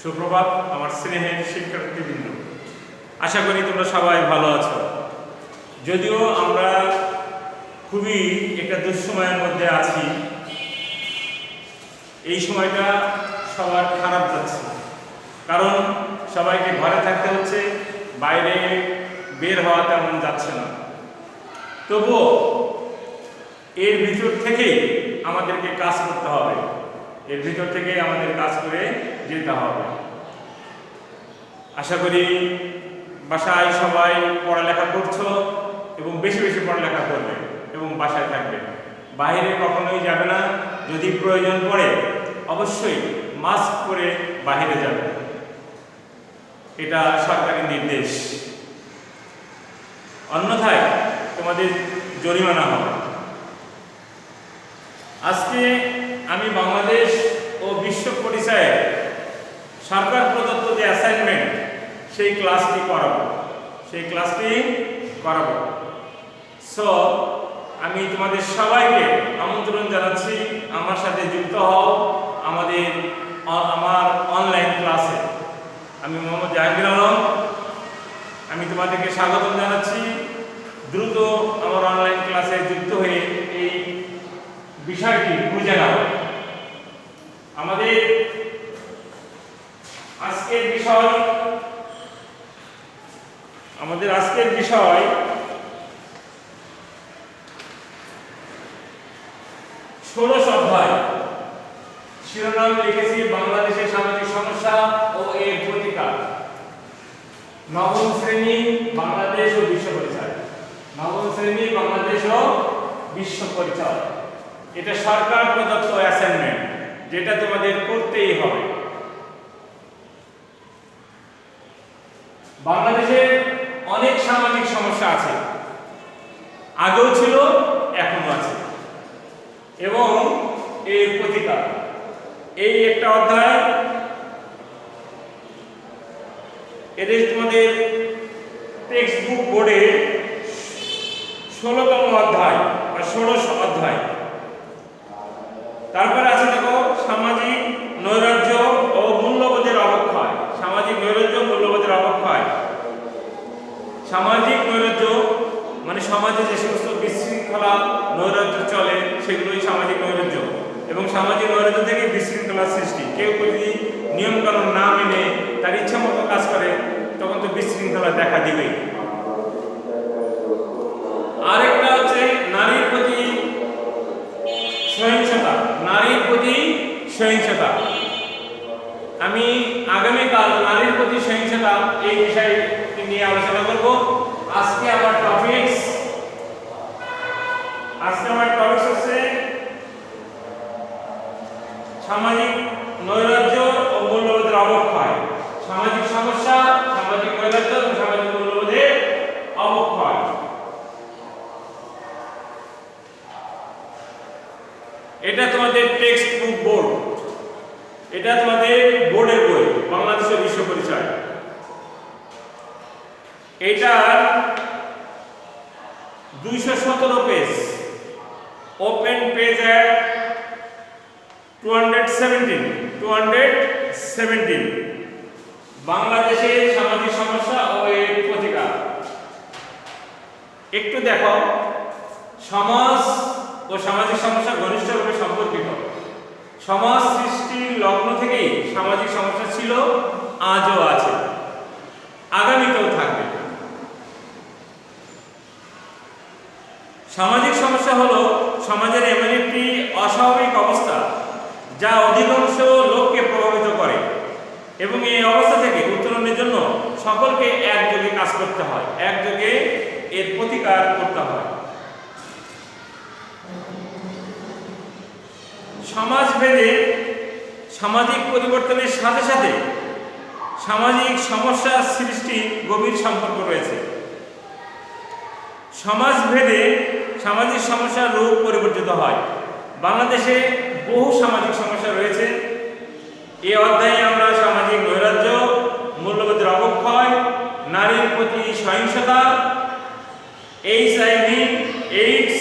সুপ্রভাত আমার স্নেহের শিক্ষার্থীবৃন্দ, আশা করি তোমরা সবাই ভালো আছো। যদিও আমরা খুবই একটা দুঃসময়ের মধ্যে আছি, এই সময়টা সবার খারাপ যাচ্ছে, কারণ সবাইকে ঘরে থাকতে হচ্ছে, বাইরে বের হওয়া তেমন যাচ্ছে না। তবুও এর ভিতর থেকেই আমাদেরকে কাজ করতে হবে, এর ভিতর থেকে আমাদের কাজ করে যেতে হবে। আশা করি বাসায় সবাই পড়ালেখা করছো এবং বেশি বেশি পড়ালেখা করবে এবং বাসায় থাকবে, বাইরে কখনোই যাবে না। যদি প্রয়োজন পড়ে অবশ্যই মাস্ক পরে বাইরে যাবে, এটা সরকারি নির্দেশ, অন্যথায় তোমাদের জরিমানা হবে। আজকে আমি বাংলাদেশ ও বিশ্ব পরিচয়ে সরকার প্রদত্ত যে অ্যাসাইনমেন্ট সেই ক্লাসটি করাবো। সো আমি তোমাদের সবাইকে আমন্ত্রণ জানাচ্ছি আমার সাথে যুক্ত হও আমার অনলাইন ক্লাসে। আমি মোহাম্মদ জাহাঙ্গীর আলম, আমি তোমাদেরকে স্বাগতম জানাচ্ছি। দ্রুত আমার অনলাইন ক্লাসে যুক্ত হয়ে এই বিষয়টি বুঝে নাও। আমাদের আজকের বিষয় 16 অধ্যায়, শিরোনাম লিখেছি বাংলাদেশের সামাজিক সমস্যা ও এর প্রতিকার। নবম শ্রেণী বাংলাদেশ ও বিশ্ব পরিচয়, এটা সরকার প্রদত্ত অ্যাসাইনমেন্ট, যেটা তোমাদের করতেই হবে। বাংলাদেশে অনেক সামাজিক সমস্যা আছে, আগেও ছিল, এখনো আছে, এবং এর প্রতিকার। এই একটা অধ্যায়, এটা তোমাদের টেক্সট বুক বোর্ডে 16তম অধ্যায় বা 16 অধ্যায়। তারপরে আছে দেখো সামাজিক নৈরাজ্য ও মূল্যবোধের অবক্ষয়। সামাজিক নৈরাজ্য মানে সমাজে যে সমস্ত বিশৃঙ্খলা নৈরাজ্য চলে সেগুলোই সামাজিক নৈরাজ্য, এবং সামাজিক নৈরাজ্য থেকে বিশৃঙ্খলার সৃষ্টি। কেউ যদি নিয়ম কানুন না মেনে তার ইচ্ছা মতো কাজ করে তখন তো বিশৃঙ্খলা দেখা দিবেই। আরেকটা হচ্ছে নারীর প্রতি সহিংসতা। আমি আগামীকাল নারীর প্রতি সহিংসতা এই বিষয়টি নিয়ে আলোচনা করব। আজকে আমার টপিকস হচ্ছে সামাজিক নৈরাজ্য ও মূল্যবোধের অবক্ষয়। সামাজিক সমস্যা, সামাজিক নৈরাজ্য এবং সামাজিক মূল্যবোধের অবক্ষয়। এটা তোমাদের টেক্সট বুক বোর্ড, এটা তোমাদের বোর্ডের বই, বাংলাদেশের বিশ্ব পরিচয়। এটা 217 পেজ, ওপেন পেজ এট 217 বাংলাদেশের সামাজিক সমস্যা ও এর প্রতিকার। একটু দেখো, সমাজ ও সামাজিক সমস্যা ঘনিষ্ঠভাবে সম্পর্কিত। সমাজ সৃষ্টির লগ্ন থেকেই সামাজিক সমস্যা ছিল, আজও আছে, আগামীতেও থাকবে। সামাজিক সমস্যা হলো সমাজের এমন একটি অস্বাভাবিক অবস্থা যা অধিকাংশ লোককে প্রভাবিত করে, এবং এই অবস্থা থেকে উত্তরণের জন্য সকলকে একযোগে কাজ করতে হয়, একযোগে এর প্রতিকার করতে হয়। সমাজভেদে সামাজিক পরিবর্তনের সাথে সাথে সামাজিক সমস্যা সৃষ্টির গভীর সম্পর্ক রয়েছে। সমাজভেদে সামাজিক সমস্যার রূপ পরিবর্তিত হয়। বাংলাদেশে বহু সামাজিক সমস্যা রয়েছে। এই অধ্যায়ে আমরা সামাজিক নৈরাজ্য, মূল্যবোধের অবক্ষয়, নারীর প্রতি সহিংসতা, HIV, এইডস,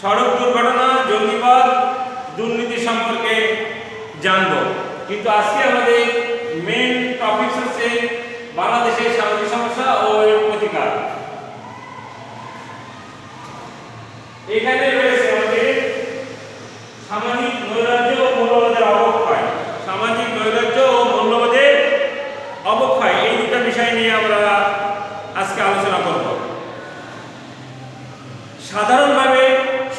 সড়ক দুর্ঘটনা, জঙ্গিবাদ, দুর্নীতি সম্পর্কে জানব। কিন্তু আজকে আমাদের মেইন টপিকস হচ্ছে বাংলাদেশের সামাজিক সমস্যা ও এর প্রতিকার। এখানে রয়েছে আমাদের সামাজিক নৈরাজ্য ও মূল্যবোধের অবক্ষয়। সামাজিক নৈরাজ্য ও মূল্যবোধের অবক্ষয়, এই দুটো বিষয় নিয়ে আমরা আজকে আলোচনা করব। সাধারণভাবে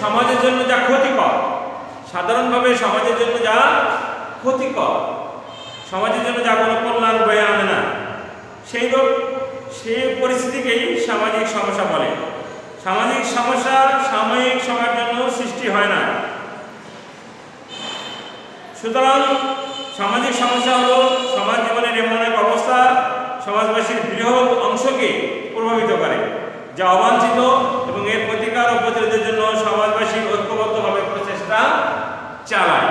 সমাজের জন্য যা ক্ষতিকর, সাধারণভাবে সমাজের জন্য যা ক্ষতিকর, সমাজের জন্য যা কোনো কল্যাণ বয়ে আনে না, সেই পরিস্থিতিকেই সামাজিক সমস্যা বলে। সামাজিক সমস্যা সাময়িক সময়ের জন্য সৃষ্টি হয় না। সুতরাং সামাজিক সমস্যা হলো সমাজ জীবনের এমন এক অবস্থা সমাজবাসীর বৃহৎ অংশকে প্রভাবিত করে, যা অবাঞ্ছিত এবং এর প্রতিকার ও প্রতিরোধের জন্য সমাজবাসী ঐক্যবদ্ধভাবে প্রচেষ্টা চালায়।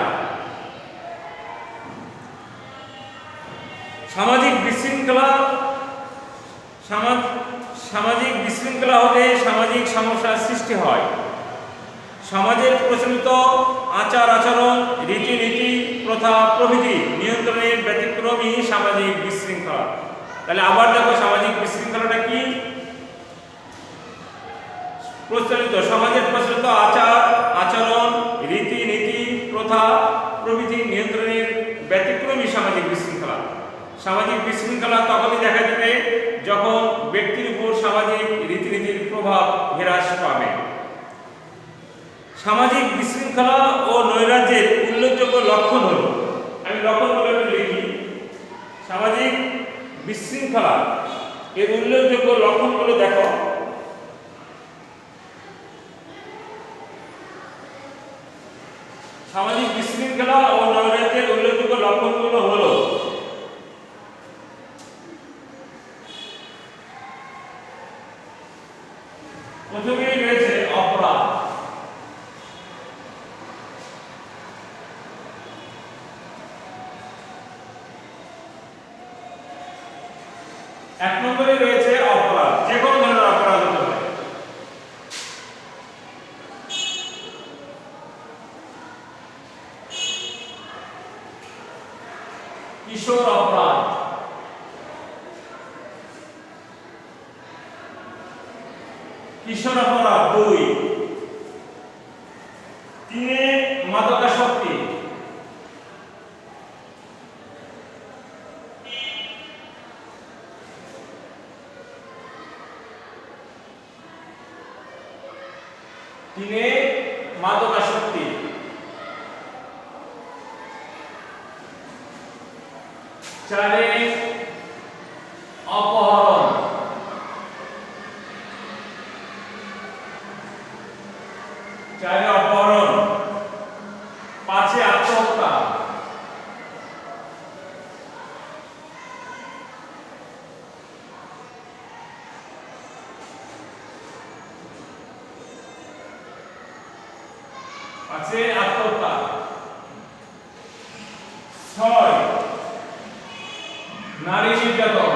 সামাজিক বিশৃঙ্খলা হলে সামাজিক সমস্যার সৃষ্টি হয়। সমাজের প্রচলিত আচার আচরণ, রীতিনীতি, প্রথা প্রভৃতি নিয়ন্ত্রণের ব্যতিক্রমই সামাজিক বিশৃঙ্খলা। তাহলে আবার দেখো সামাজিক বিশৃঙ্খলাটা কি? সমাজের প্রচলিত আচার আচরণ, রীতিনীতি, প্রথা প্রভৃতি নিয়ন্ত্রণের ব্যতিক্রমই সামাজিক বিশৃঙ্খলা। সামাজিক বিশৃঙ্খলা তখনই দেখা দিবে যখন ব্যক্তির উপর সামাজিক রীতিনীতির প্রভাব হ্রাস পাবে। সামাজিক বিশৃঙ্খলা ও নৈরাজ্যের উল্লেখযোগ্য লক্ষণ হল, আমি লক্ষণগুলো লিখি। সামাজিক বিশৃঙ্খলা এর উল্লেখযোগ্য লক্ষণগুলো দেখো। সামাজিক বিশৃঙ্খলা ও নৈরাজ্যের উল্লেখযোগ্য লক্ষণগুলো হলো: প্রথমেই রয়েছে অপরাধ। এক নম্বরে রয়েছে অপরাধ, যে কোনো ধরনের অপরাধ হতে পারে। কিশোর অপরাধ, কিশোর অপরাধ 2। 3 মাদকাসক্তি, 4 অপহরণ, 5 আত্মহত্যা, 6 নারী নির্যাতন,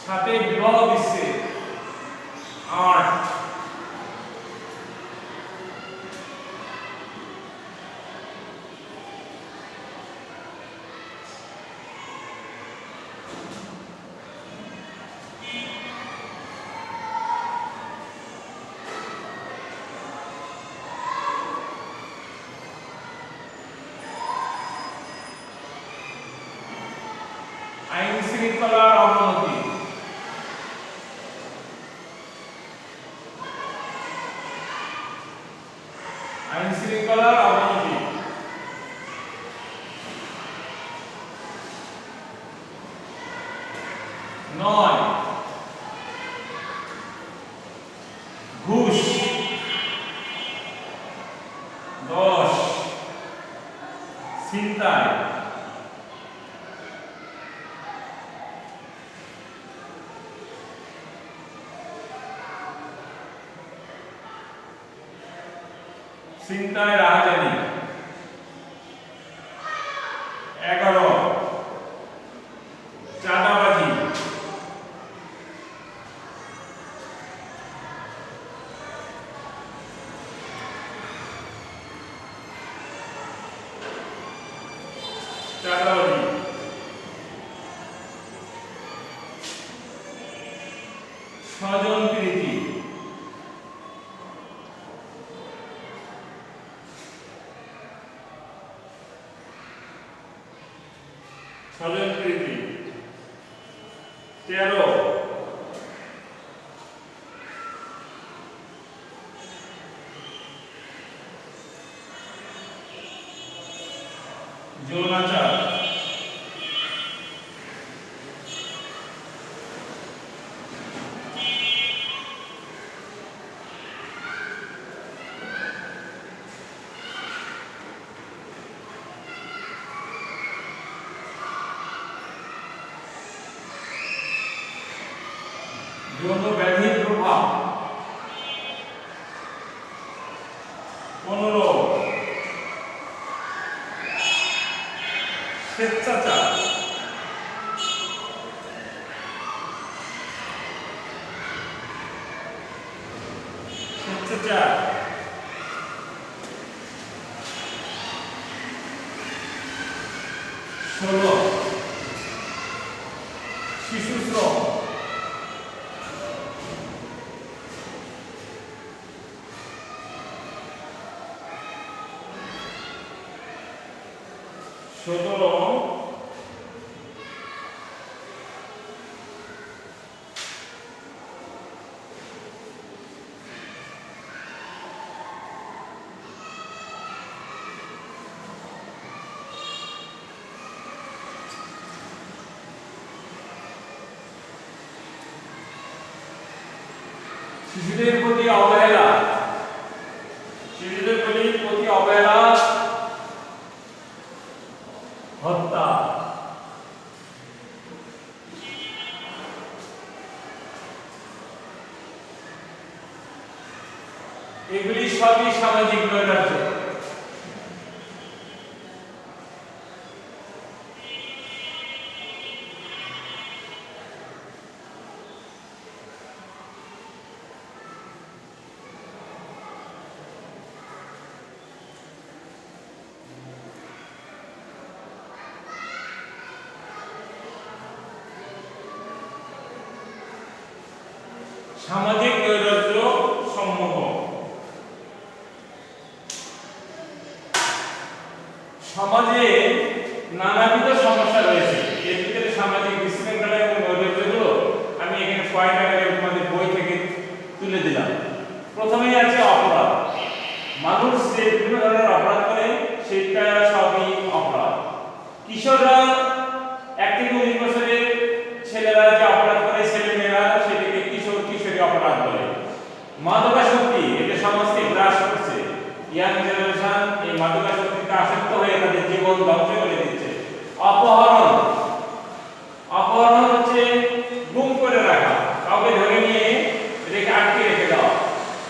7 বিবাহ বিচ্ছেদ, 8 আইন শৃঙ্খলার অবনতি, আইন শৃঙ্খলার অবনতি, 9 ঘুষ, 10 ছিনতাই, 11 চিন্তায় রাহাজানি। 11 চাঁদাবাজি। স্বজনপ্রীতি। 13 যৌনাচার। যৌন ব্যাধির প্রভাব। 15 স্বেচ্ছাচার। 16 শিশু শ্রম। 17 শিশুদের প্রতি অবহেলা। শিশুদের প্রতি অবহেলা, হত্যা। এগুলি সবই সামাজিক নৈরাজ্য। সামাজিক নৈরাজ্য সমূহ। সমাজে নানাবিধ সমস্যা রয়েছে, এর ভিতরে সামাজিক বিশৃঙ্খলা এবং নৈরাজ্যগুলো আমি এখানে পয়েন্ট আকারে তোমাদের বই থেকে তুলে দিলাম। প্রথমেই আছে অপরাধ। মানুষ যে বিভিন্ন ধরনের অপরাধ করে সেটা সবই অপরাধ। কিশোররা 1 থেকে 19 বছরের ছেলেরা যে অপরাধ করে, ছেলেমেয়েরা সেটাকে কিশোর কিশোরী অপরাধ বলে। মাদকাসক্তি এটা সমাজকে গ্রাস করছে। ইয়াং জেনারেশন এই মাদকাসক্তিতে আসক্ত হয়ে তাদের জীবন ধ্বংস করে দিচ্ছে। অপহরণ। অপহরণ হচ্ছে গুম করে রাখা, কাউকে ধরে নিয়ে রেখে আটকে রেখে দেওয়া।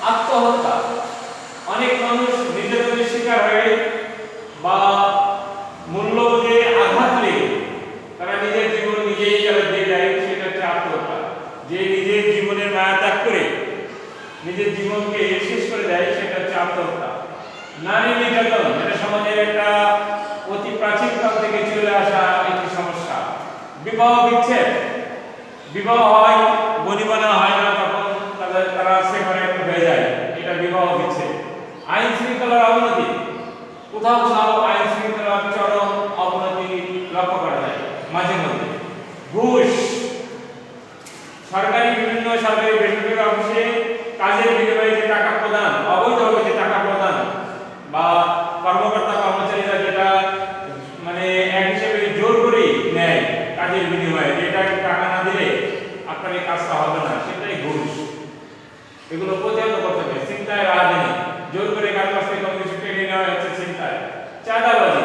আত্মহত্যা। অনেক মানুষ নির্যাতনের শিকার হয়ে বা মূল্যবোধে আঘাত লেগে তারা নিজের জীবন নিজেই দিয়ে দেয়, সেটা হচ্ছে আত্মহত্যা। যে নিজের জীবনের মায়া ত্যাগ করে নিজের জীবনকে শেষ করে দেয় সেটা হচ্ছে আত্মহত্যা। নারী নির্যাতন এটা সমাজের একটা অতি প্রাচীন কাল থেকে চলে আসা একটি সমস্যা। বিবাহ বিচ্ছেদ। বিবাহ হয়, বনিবনা হয় না, তখন তারা সেপারেট হয়ে যায়, এটা বিবাহ বিচ্ছেদ। আইন শৃঙ্খলার অবনতি। কোথাও কোথাও আইন শৃঙ্খলার চরম অবনতি লক্ষ্য করা যায় মাঝে মধ্যে। ঘুষ। বিভিন্ন সরকারি বেসরকারি অফিসে কাজের বিনিময়ে যে টাকা প্রদান, অবৈধভাবে যে টাকা প্রদান বা কর্মকর্তা কর্মচারীরা যেটা মানে এক হিসেবে জোর করে নেয় কাজের বিনিময়ে, যেটা টাকা না দিলে আপনার এই কাজটা হবে না, সেটাই ঘুষ। এগুলো প্রতিহত করতে হবে। চিন্তায় রাজধানী, জোর করে কাজ করতে কোনো কিছু কেড়ে নেওয়া হচ্ছে চিন্তায়। চাঁদাবাজি।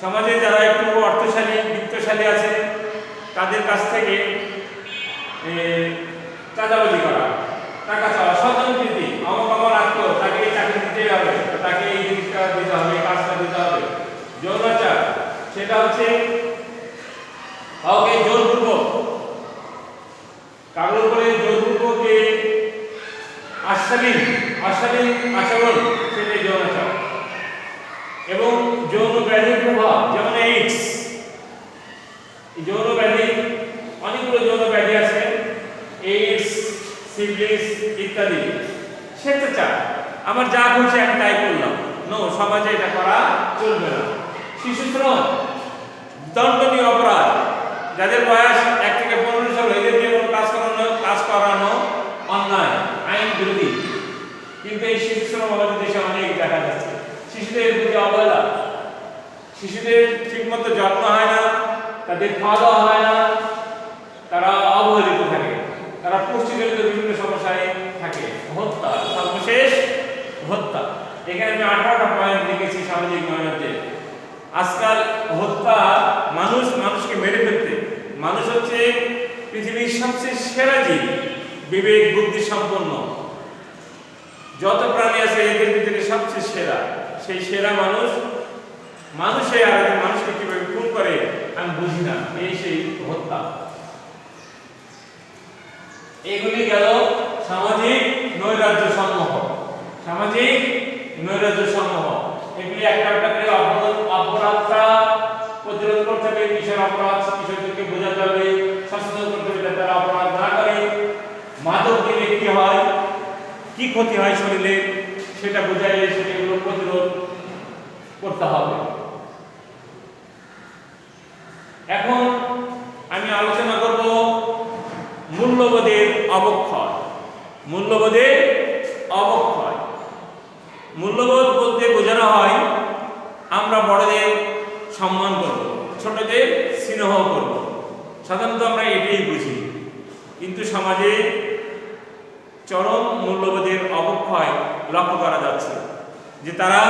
সমাজে যারা একটু অর্থশালী বিত্তশালী আছে তাদের কাছ থেকে চাঁদাবাজি করা, টাকা চাওয়া। স্বজনপ্রীতি। আমার আত্মীয়, তাকে চাকরি দিতে হবে, তাকে অশালীন আচরণ সেটা যৌনাচার। এবং যৌন ব্যাধির প্রভাব যেমন এইডস, যৌন ব্যাধি, অনেকগুলো যৌন ব্যাধি আছে, এইডস, সিফিলিস ইত্যাদি। স্বেচ্ছাচার, আমার যা খুশি আমি তাই করলাম, নো, সমাজে এটা করা চলবে না। শিশু শ্রম দণ্ডনীয় অপরাধ, যাদের বয়স 1 থেকে 15 বছর, এদের দিয়ে কোনো কাজ করানো অন্যায়, আইন বিরোধী। কিন্তু এই শিশু শ্রম আমাদের দেশে অনেক দেখা যাচ্ছে। শিশুদের প্রতি অবহেলা, শিশুদের ঠিকমতো যত্ন হয় না, তাদের খাওয়া দাওয়া হয় না, তারা অবহেলিত থাকে, তারা পুষ্টিজনিত বিভিন্ন সমস্যায় থাকে। হত্যা, সর্বশেষ হত্যা। এখানে আমি 18টা পয়েন্ট লিখেছি সামাজিক নৈরাজ্যে। আজকাল হত্যা, মানুষকে মেরে ফেলতে, মানুষ হচ্ছে পৃথিবীর সবচেয়ে সেরা জীব, বিবেক বুদ্ধি সম্পন্ন। যত প্রাণী আছে এদের ভিতরে সবচেয়ে সেরা, সেই সেরা মানুষে আরেকজন মানুষকে কিভাবে খুন করে আমি বুঝি না, এই সেই হত্যা। এগুলি গেল সামাজিক নৈরাজ্য সমূহ। সামাজিক নৈরাজ্য সমূহ এগুলি একটা করে অপরাধটা প্রতিরোধ করতে হবে, কিসের অপরাধ কিশোরদেরকে বোঝাতে হবে, সচেতন করতে হবে যাতে তারা অপরাধ না করে। মাদক দিলে কি হয়, কি ক্ষতি হয় শরীরে, সেটা বোঝাইলে সেগুলো প্রতিরোধ করতে হবে। এখন আমি আলোচনা করব মূল্যবোধের অবক্ষয়। মূল্যবোধের অবক্ষয়, মূল্যবোধ বলতে বোঝানো হয় আমরা বড়দের সম্মান করব, ছোটদের স্নেহ করব, সাধারণত আমরা এটাই বুঝি। কিন্তু সমাজে চরম মূল্যবোধের অবক্ষয় লক্ষ্য করা যাচ্ছে, যে তারা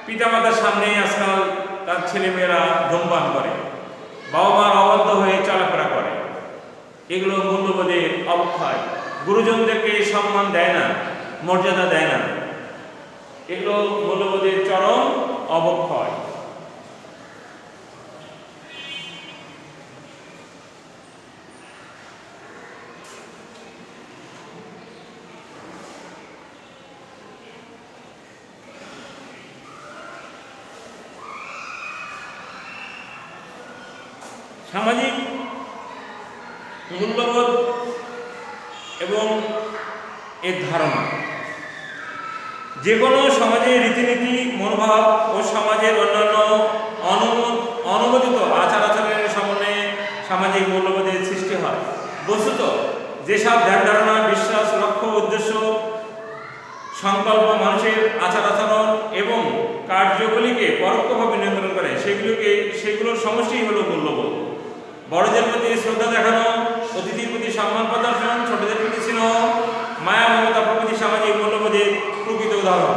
পিতামাতার সামনে আজকাল তার ছেলেমেয়েরা ধূমপান করে, বাবা মার অবাধ্য হয়ে চলাফেরা করে। এগুলো মূল্যবোধের অবক্ষয়। গুরুজনদেরকে সম্মান দেয় না, মর্যাদা দেয় না, এগুলো মূল্যবোধের চরম অবক্ষয়। সামাজিক মূল্যবোধ এবং এর ধারণা, যে কোনো সমাজের রীতিনীতি, মনোভাব ও সমাজের অন্যান্য অনুমোদিত আচার আচরণের সমন্বয়ে সামাজিক মূল্যবোধের সৃষ্টি হয়। বস্তুত যেসব ধ্যান ধারণা, বিশ্বাস, লক্ষ্য, উদ্দেশ্য, সংকল্প মানুষের আচার আচরণ এবং কার্যগুলিকে পরোক্ষভাবে নিয়ন্ত্রণ করে, সেগুলোর সমষ্টি হলো মূল্যবোধ। বড়দের প্রতি শ্রদ্ধা দেখানো, অতিথির প্রতি সম্মান প্রদর্শন, ছোটদের প্রতি স্নেহ, মায়া মমতা প্রভৃতি সামাজিক মূল্যবোধের প্রকৃত উদাহরণ।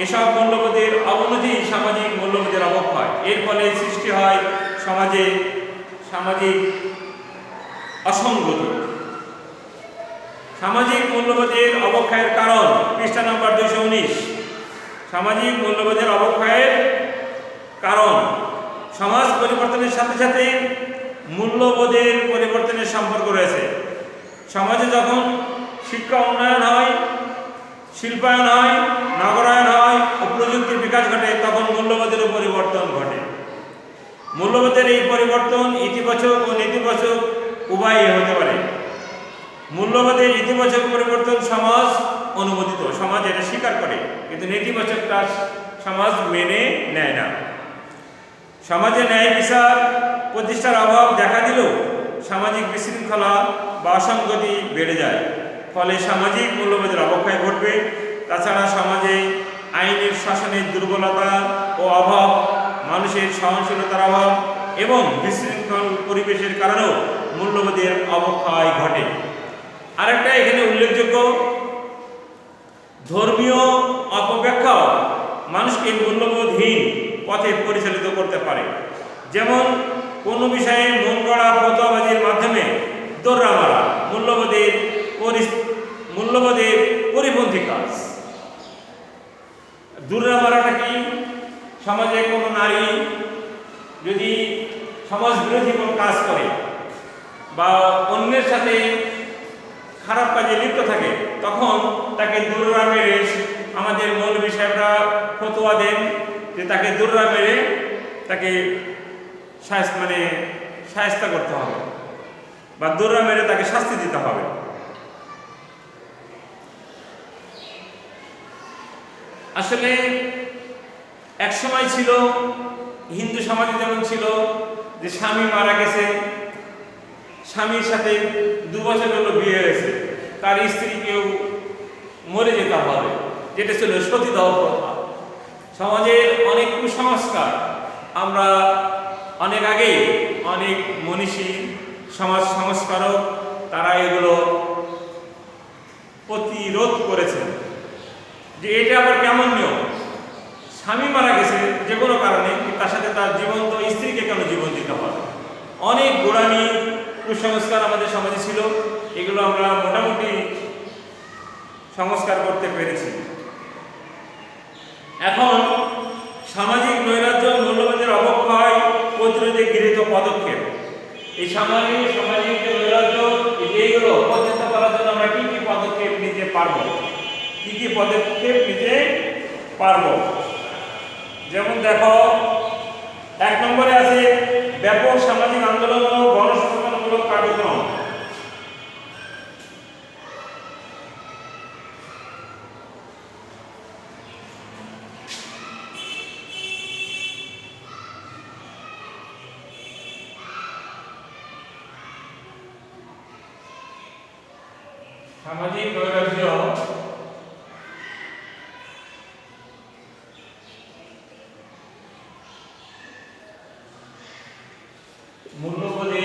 এসব মূল্যবোধের অবনতি সামাজিক মূল্যবোধের অবক্ষয়। এর ফলে সৃষ্টি হয় সামাজিক অসঙ্গতি। সামাজিক মূল্যবোধের অবক্ষয়ের কারণ, পৃষ্ঠা নম্বর 219। সামাজিক মূল্যবোধের অবক্ষয়ের কারণ, সমাজ পরিবর্তনের সাথে সাথে মূল্যবোধের পরিবর্তনের সম্পর্ক রয়েছে। সমাজে যখন শিক্ষা উন্নয়ন হয়, শিল্পায়ন হয়, নগরায়ন হয় ও প্রযুক্তির বিকাশ ঘটে, তখন মূল্যবোধেরও পরিবর্তন ঘটে। মূল্যবোধের এই পরিবর্তন ইতিবাচক ও নেতিবাচক উভয়ই হতে পারে। মূল্যবোধের ইতিবাচক পরিবর্তন সমাজ অনুমোদিত, সমাজ এটা স্বীকার করে, কিন্তু নেতিবাচকটা সমাজ মেনে নেয় না। সমাজে ন্যায় বিচার প্রতিষ্ঠার অভাব দেখা দিলেও সামাজিক বিশৃঙ্খলা বা অসঙ্গতি বেড়ে যায়, ফলে সামাজিক মূল্যবোধের অবক্ষয় ঘটবে। তাছাড়া সমাজে আইনের শাসনের দুর্বলতা ও অভাব, মানুষের সহনশীলতার অভাব এবং বিশৃঙ্খল পরিবেশের কারণেও মূল্যবোধের অবক্ষয় ঘটে। আরেকটা এখানে উল্লেখযোগ্য, ধর্মীয় অপব্যাখ্যাও মানুষকে মূল্যবোধহীন পথে পরিচালিত করতে পারে। যেমন কোনো বিষয়ে মন গড়া ফতোয়াবাজির মাধ্যমে দৌড়া মারা মূল্যবোধের পরিপন্থী কাজ। দৌড়া মারাটা কি? সমাজে কোনো নারী যদি সমাজ বিরোধী কোনো কাজ করে বা অন্যের সাথে খারাপ কাজে লিপ্ত থাকে তখন তাকে দুর্রা মেরে আমাদের মৌলভী সাহেবরা ফতোয়া দেন যে তাকে দুর্রা মেরে তাকে শায়েস্তা করতে হবে বা দুর্রা মেরে তাকে শাস্তি দিতে হবে। আসলে এক সময় ছিল হিন্দু সমাজে যেমন ছিল যে স্বামী মারা গেছে, স্বামীর সাথে 2 বছর হলো বিয়ে হয়েছে, তার স্ত্রী কেউ মরে যেতে হবে, যেটা ছিল সতীদাহ প্রথা। সমাজের অনেক কুসংস্কার আমরা অনেক আগে অনেক মনীষী সমাজ সংস্কারক তারা এগুলো প্রতিরোধ করেছেন যে এটা আবার কেমন নিয়ম, স্বামী মারা গেছে যে কোনো কারণে, তার সাথে তার জীবন্ত স্ত্রীকে কেন জীবন দিতে হবে। অনেক গোড়ামি কুসংস্কার আমাদের সমাজে ছিল, এগুলো আমরা মোটামুটি সংস্কার করতে পেরেছি। এখন সামাজিক নৈরাজ্য মূল্যবোধের অবক্ষয় প্রতিরোধে গৃহীত পদক্ষেপ, এই সামাজিক নৈরাজ্য এইগুলো প্রতিহত করার জন্য আমরা কি কি পদক্ষেপ নিতে পারবো, যেমন দেখো 1 নম্বরে আছে ব্যাপক সামাজিক আন্দোলন ও গণসচেতনমূলক কার্যক্রম। সামাজিক নৈরাজ্য মূল্যবোধে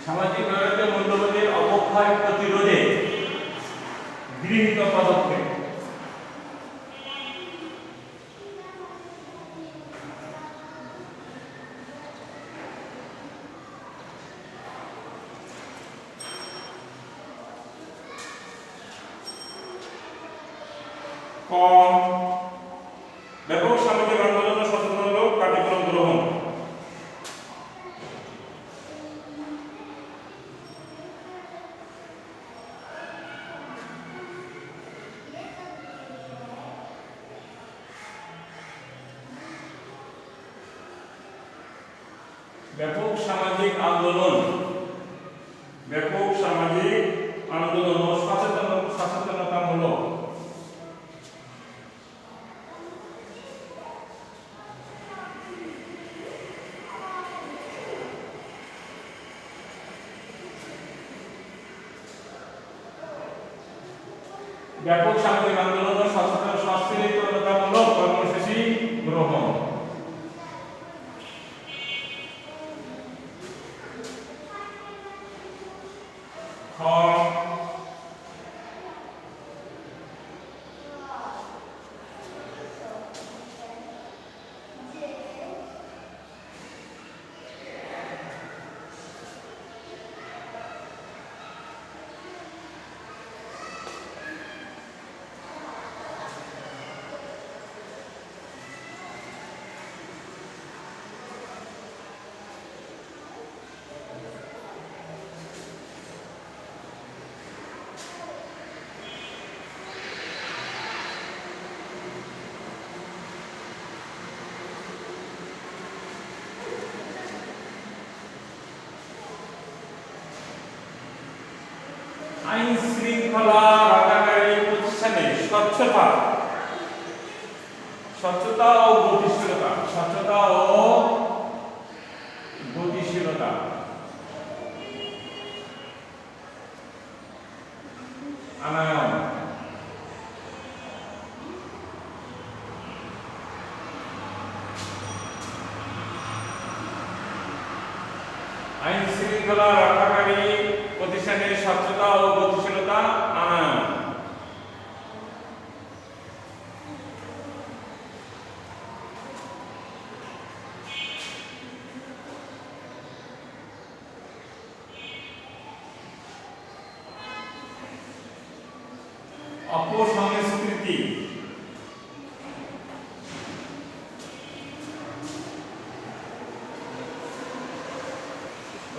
সামাজিক নৈরাজ্য মূল্যবোধের অবক্ষয় প্রতিরোধে গৃহীত পদক্ষেপ। ব্যাপক সামাজিক আন্দোলন ও সচেতনমূলক কার্যক্রম গ্রহণ। ব্যাপক সামাজিক আন্দোলন ও সচেতনতামূলক কর্মসূচি গ্রহণ। আইন শৃঙ্খলা রক্ষাকারী প্রতিষ্ঠানে স্বচ্ছতা ও গতিশীলতা আনায়ন। আইন শৃঙ্খলা রক্ষাকারী প্রতিষ্ঠানের স্বচ্ছতা ও গতিশীলতা আনায়ন। অপসংস্কৃতি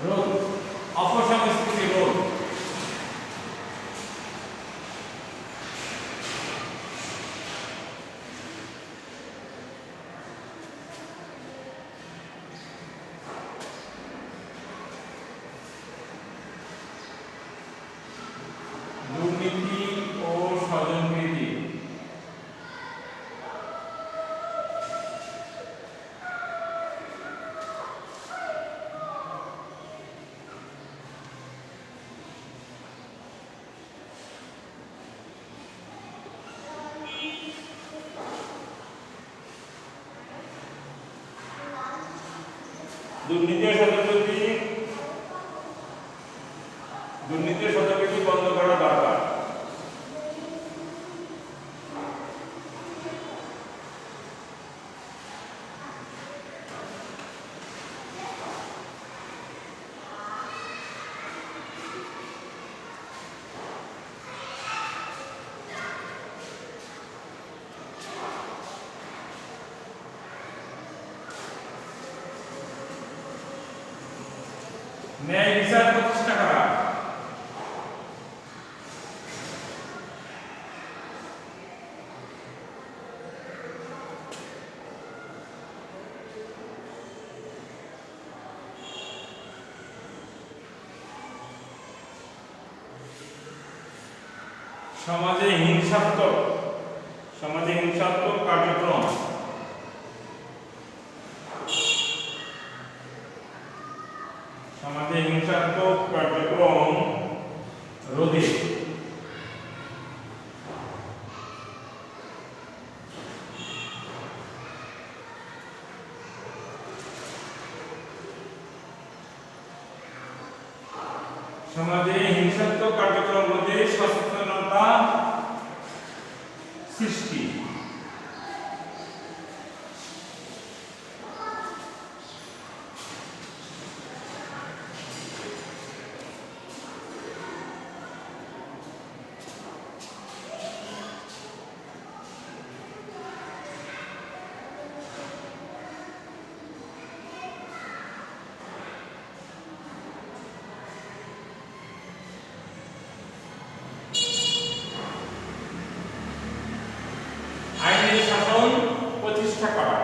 রোধ, অপসংস্কৃতি রোধ। দুর্নীতি ও স্বজনপ্রীতি। দুর্নীতি ও স্বজনপ্রীতি, দুর্নীতি ও স্বজনপ্রীতি বন্ধ করা দরকার। ন্যায় বিচার প্রতিষ্ঠা করা। সমাজে হিংসাত্মক কার্যক্রম। সমাজে হিংসাত্মক কার্যক্রম রোধে। সমাজে হিংসাত্মক কার্যক্রম রোধে সচেতনতা সৃষ্টি। আইনের শাসন প্রতিষ্ঠা করা।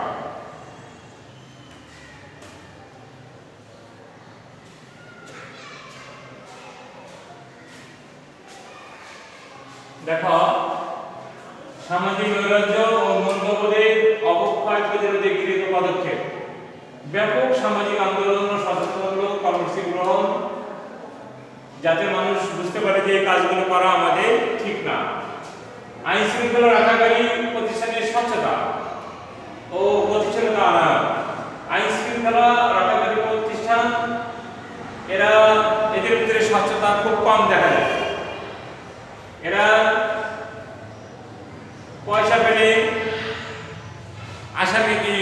দেখো, সামাজিক নৈরাজ্য ও মূল্যবোধের অবক্ষয় প্রতিরোধে গৃহীত পদক্ষেপ। ব্যাপক সামাজিক আন্দোলন ও সচেতনমূলক কর্মসূচি গ্রহণ, যাতে মানুষ বুঝতে পারে যে এই কাজগুলো করা আমাদের ঠিক না। আইন শৃঙ্খলা রক্ষাকারী প্রতিষ্ঠানের স্বচ্ছতা ও গতিশীলতা আনা। আইন শৃঙ্খলা রক্ষাকারী প্রতিষ্ঠান এদের ভিতরে স্বচ্ছতা খুব কম দেখা যায়। এরা পয়সা পেলে আসামিকে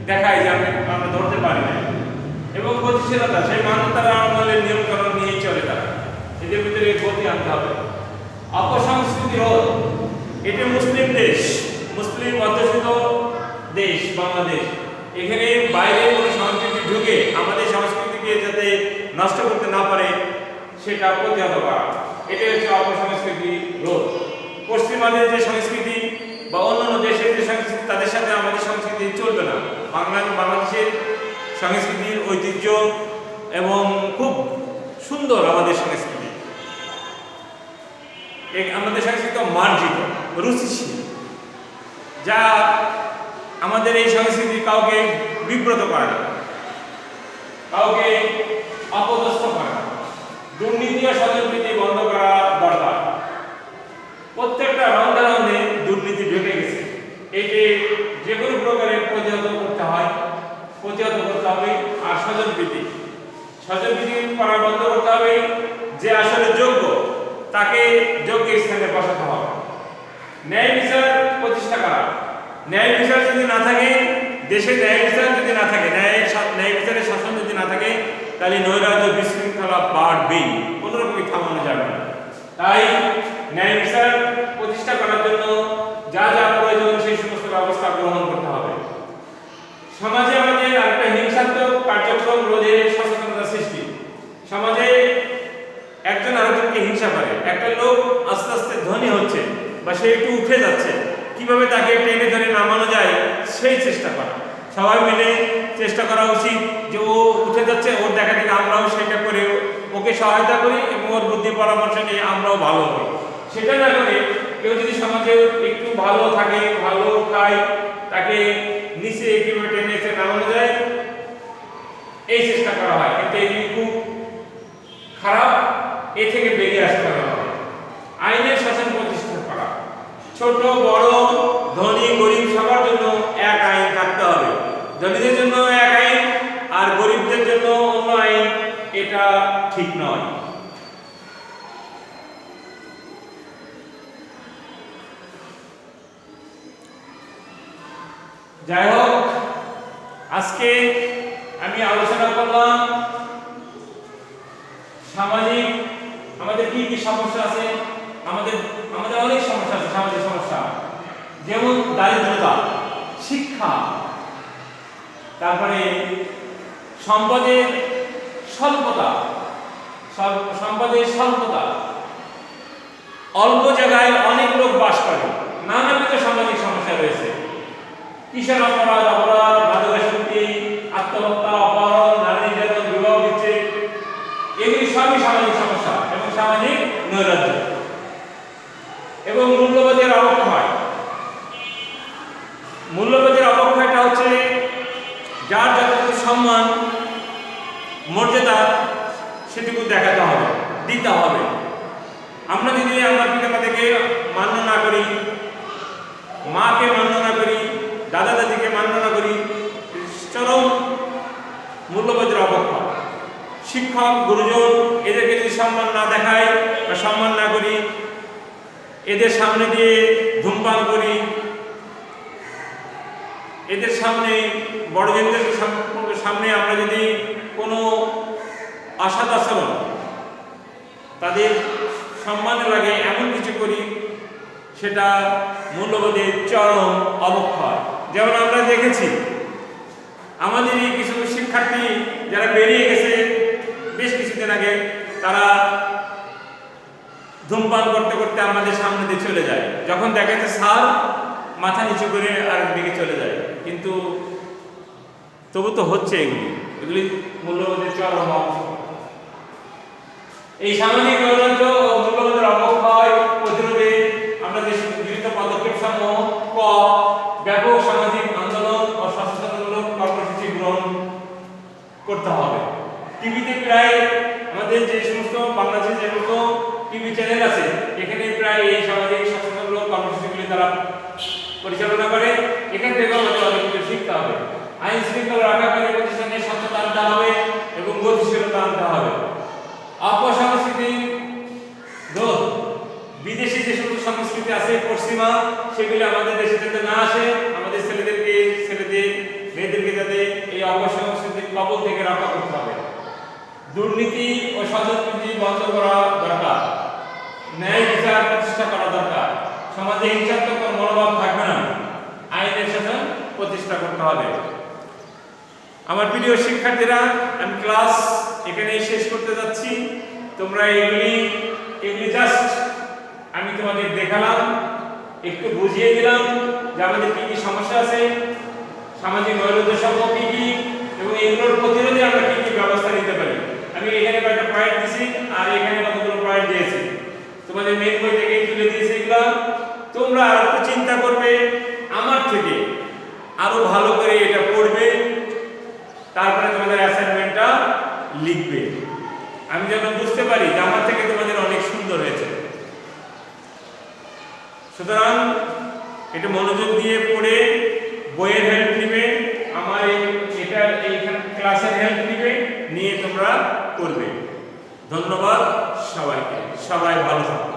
দেখায় যে আমরা ধরতে পারি না, এবং গতিশীলতা, সেই মানবতার আমলের নিয়মকানুন নিয়েই চলে তারা। এদের ভিতরে গতি আনতে হবে। অপসংস্কৃতি রোধ, এটা মুসলিম দেশ, মুসলিম অধ্যুষিত দেশ বাংলাদেশ। এখানে বাইরে কোনো সংস্কৃতি ঢুকে আমাদের সংস্কৃতিকে যাতে নষ্ট করতে না পারে সেটা প্রতিহত করা, এটাই হচ্ছে অপসংস্কৃতি রোধ। পশ্চিমাদের যে সংস্কৃতি বা অন্যান্য দেশের যে সংস্কৃতি, তাদের সাথে আমাদের সংস্কৃতি চলবে না। বাংলাদেশের সংস্কৃতির ঐতিহ্য এবং খুব সুন্দর আমাদের সংস্কৃতি। আমাদের সংস্কৃতি মার্জিত, রুচিশীল, যা আমাদের এই সংস্কৃতি কাউকে বিব্রত করে না, কাউকে অপদস্থ করে না। দুর্নীতি ও স্বজনপ্রীতি বন্ধ করা দরকার। প্রত্যেকটা রাউন্ডে রাউন্ডে দুর্নীতি ঢুকে গেছে, এটি যে কোনো প্রকারে প্রতিহত করতে হবে। আর স্বজনপ্রীতি করা বন্ধ করতে হবে। যে আসলে যোগ্য তাকে যোগ্য স্থানে বসাতে হবে। ন্যায় বিচার প্রতিষ্ঠা করা। ন্যায় বিচার যদি না থাকে, দেশে ন্যায় বিচার যদি না থাকে, ন্যায় বিচারের শাসন যদি না থাকে, তাহলে নৈরাজ্য বিশৃঙ্খলা বাড়বেই, কোনোরকমই থামানো যাবে না। তাই ন্যায় বিচার একজন আরেকজনকে হিংসা করে। একটা লোক আস্তে আস্তে ধনী হচ্ছে বা সে একটু উঠে যাচ্ছে, কিভাবে তাকে টেনে ধরে নামানো যায় সেই চেষ্টা করা। সবাই মিলে চেষ্টা করা উচিত যে ও উঠে যাচ্ছে, ওর দেখা দেখে আমরাও সেটা করে ওকে সহায়তা করি এবং ওর বুদ্ধি পরামর্শ নিয়ে আমরাও ভালো হই। সেটা না করে কেউ যদি সমাজে একটু ভালো থাকে, ভালো খায়, তাকে নিচে কিভাবে টেনে এসে নামানো যায় এই চেষ্টা করা হয়, কিন্তু এগুলি খুব খারাপ। এ থেকে বেরিয়ে আসতে হবে। আইনের শাসন প্রতিষ্ঠা করা, ছোট বড় ধনী গরিব সবার জন্য এক আইন থাকতে হবে। ধনীদের জন্য এক আইন আর গরিবদের জন্য অন্য আইন, এটা ঠিক নয়। যাই হোক, আজকে আমি আলোচনা করলাম সামাজিক আমাদের কি কি সমস্যা আছে। আমাদের অনেক সমস্যা আছে, সামাজিক সমস্যা, যেমন দারিদ্রতা, শিক্ষা, তারপরে সম্পদের স্বল্পতা, অল্প জায়গায় অনেক লোক বাস করে, নানাবিধ সামাজিক সমস্যা রয়েছে। কিশোর অপরাধ, মাদকাসক্তি, আত্মহত্যা, অপহরণ, নারী নির্যাতন, বিবাহ বিচ্ছেদ, এগুলি সবই সামাজিক সমস্যা এবং সামাজিক নৈরাজ্য। এবং মূল্যবোধের অবক্ষয়। মূল্যবোধের অবক্ষয়টা হচ্ছে যার যতটুকু সম্মান মর্যাদা সেটুকু দেখাতে হবে, দিতে হবে। আমরা যদি আমার পিতামাতাকে মান্য না করি, মাকে মান্য না করি, দাদা দাদিকে মান্য না করি, চরম মূল্যবোধের অবক্ষয়। শিক্ষক গুরুজন এদেরকে যদি সম্মান না দেখায় বা সম্মান না করি, এদের সামনে দিয়ে ধূমপান করি, এদের সামনে বড়জনদের সামনে আমরা যদি কোনো অসৎ আচরণ, তাদের সম্মানে লাগে এমন কিছু করি, সেটা মূল্যবোধের চরম অবক্ষয়। যেমন আমরা দেখেছি আমাদেরই কিছু শিক্ষার্থী যারা বেরিয়ে গেছে বেশ কিছুদিন আগে, তারা ধূমপান করতে করতে আমাদের সামনে দিয়ে চলে যায়। যখন দেখা যাচ্ছে স্যার মাথা নিচু করে আরেক দিকে চলে যায়, কিন্তু তবু তো হচ্ছে এগুলি মূল্যবোধের চরম অবক্ষয়। এই সামাজিক নৈরাজ্য ও মূল্যবোধের অবক্ষয় প্রতিরোধে আমরা যে গৃহীত পদক্ষেপ সমূহ ক ব্যাপক সামাজিক আন্দোলন ও সচেতনমূলক কর্মসূচি গ্রহণ করতে হবে। টিভিতে প্রায় আমাদের যে সমস্ত বাংলাদেশে যে সমস্ত টিভি চ্যানেল আছে, এখানে প্রায় এই সামাজিক সচেতনমূলক কর্মসূচিগুলি তারা পরিচালনা করে। এখান থেকে আমাদের অনেক কিছু শিখতে হবে। আইন শৃঙ্খলা রক্ষাকারী প্রতিষ্ঠানে স্বচ্ছতা আনতে হবে এবং গতিশীলতা আনতে হবে। অপসংস্কৃতি রোধ, বিদেশি যে সমস্ত সংস্কৃতি আছে পশ্চিমা, সেগুলি আমাদের দেশে যাতে না আসে, আমাদের ছেলেদের মেয়েদেরকে যাতে এই অপসংস্কৃতির কবল থেকে রক্ষা করতে হবে। দুর্নীতি ও সদুর্নীতি বন্ধ করা দরকার, ন্যায় বিচার প্রতিষ্ঠা করা দরকার, সমাজে হিংসাত্মক মনোভাব থাকবে না, আইনের শাসন প্রতিষ্ঠা করতে হবে। আমার প্রিয় শিক্ষার্থীরা, আমি ক্লাস এখানেই শেষ করতে যাচ্ছি। তোমরা এগুলি জাস্ট আমি তোমাদের দেখালাম, একটু বুঝিয়ে দিলাম যে আমাদের কি কি সমস্যা আছে, সামাজিক নৈরাজ্য সমূহ কি কি, এবং এগুলোর প্রতিরোধে আমরা কি কি ব্যবস্থা নিতে পারি। আমি এখানে কয়েকটা পয়েন্ট দিয়েছি আর এখানে কতগুলো পয়েন্ট দিয়েছি, তোমাদের মেন বই থেকে তুলে দিয়েছি। এগুলো তোমরা আর একটু চিন্তা করবে, আমার থেকে আরো ভালো করে এটা পড়বে, তারপরে তোমাদের অ্যাসাইনমেন্টটা লিখবে। আমি যেন বুঝতে পারি যে আমার থেকে তোমাদের অনেক সুন্দর হয়েছে। সুতরাং এটা মনোযোগ দিয়ে পড়ে বইয়ের হেল্প নিবে, আমার এইখানে ক্লাসের হেল্প নিবে, নিয়ে তোমরা করবে। ধন্যবাদ সবাইকে, সবাই ভালো থাকো।